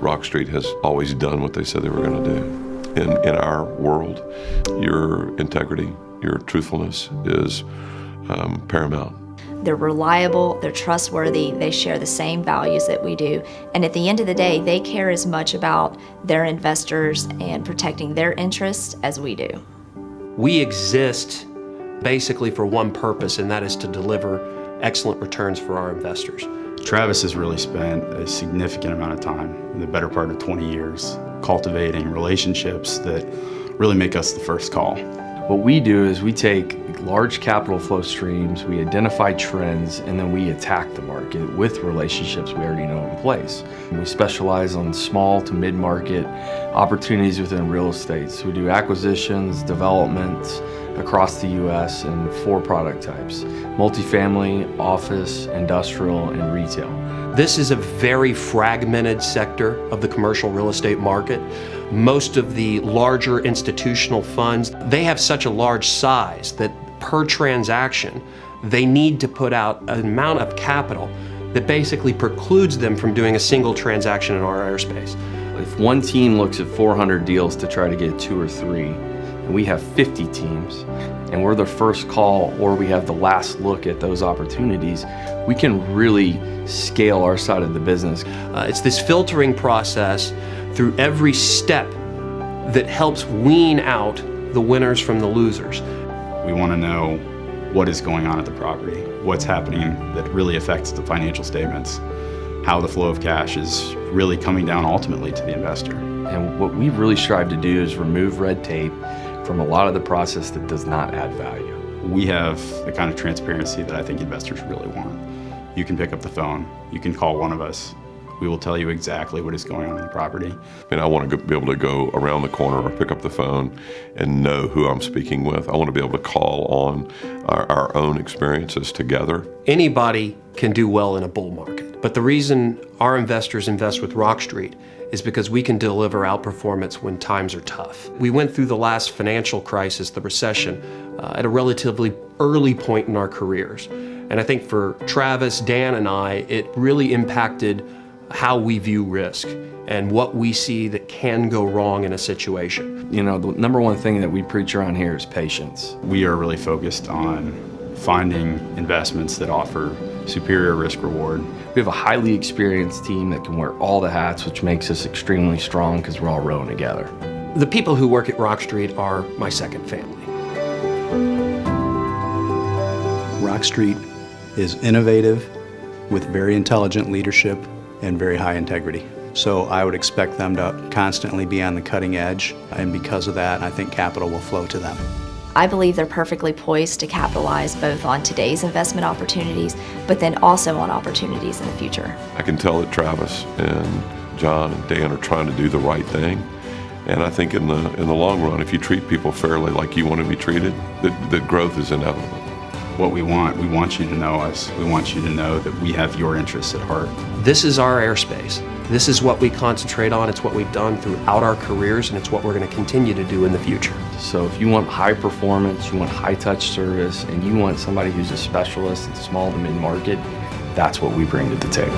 Rockstreet has always done what they said they were going to do. In our world, your integrity, your truthfulness is paramount. They're reliable, they're trustworthy, they share the same values that we do, and at the end of the day, they care as much about their investors and protecting their interests as we do. We exist basically for one purpose, and that is to deliver excellent returns for our investors. Travis has really spent a significant amount of time, in the better part of 20 years, cultivating relationships that really make us the first call. What we do is we take large capital flow streams, we identify trends, and then we attack the market with relationships we already know in place. We specialize on small to mid-market opportunities within real estate. So we do acquisitions, developments across the U.S. in 4 product types: multifamily, office, industrial, and retail. This is a very fragmented sector of the commercial real estate market. Most of the larger institutional funds, they have such a large size that per transaction, they need to put out an amount of capital that basically precludes them from doing a single transaction in our airspace. If one team looks at 400 deals to try to get 2 or 3, and we have 50 teams, and we're the first call or we have the last look at those opportunities, we can really scale our side of the business. It's this filtering process through every step that helps wean out the winners from the losers. We want to know what is going on at the property, what's happening that really affects the financial statements, how the flow of cash is really coming down ultimately to the investor. And what we really strive to do is remove red tape from a lot of the process that does not add value. We have the kind of transparency that I think investors really want. You can pick up the phone, you can call one of us. We will tell you exactly what is going on in the property. And I want to be able to go around the corner or pick up the phone and know who I'm speaking with. I want to be able to call on our own experiences together. Anybody can do well in a bull market, but the reason our investors invest with Rockstreet is because we can deliver outperformance when times are tough. We went through the last financial crisis, the recession, at a relatively early point in our careers. And I think for Travis, Dan, and I, it really impacted how we view risk and what we see that can go wrong in a situation. You know, the number one thing that we preach around here is patience. We are really focused on finding investments that offer superior risk reward. We have a highly experienced team that can wear all the hats, which makes us extremely strong because we're all rowing together. The people who work at Rockstreet are my second family. Rockstreet is innovative with very intelligent leadership and very high integrity. So I would expect them to constantly be on the cutting edge, and because of that, I think capital will flow to them. I believe they're perfectly poised to capitalize both on today's investment opportunities, but then also on opportunities in the future. I can tell that Travis and John and Dan are trying to do the right thing. And I think in the long run, if you treat people fairly like you want to be treated, that growth is inevitable. What we want you to know us. We want you to know that we have your interests at heart. This is our airspace. This is what we concentrate on. It's what we've done throughout our careers, and it's what we're going to continue to do in the future. So if you want high performance, you want high touch service, and you want somebody who's a specialist in small to mid market, that's what we bring to the table.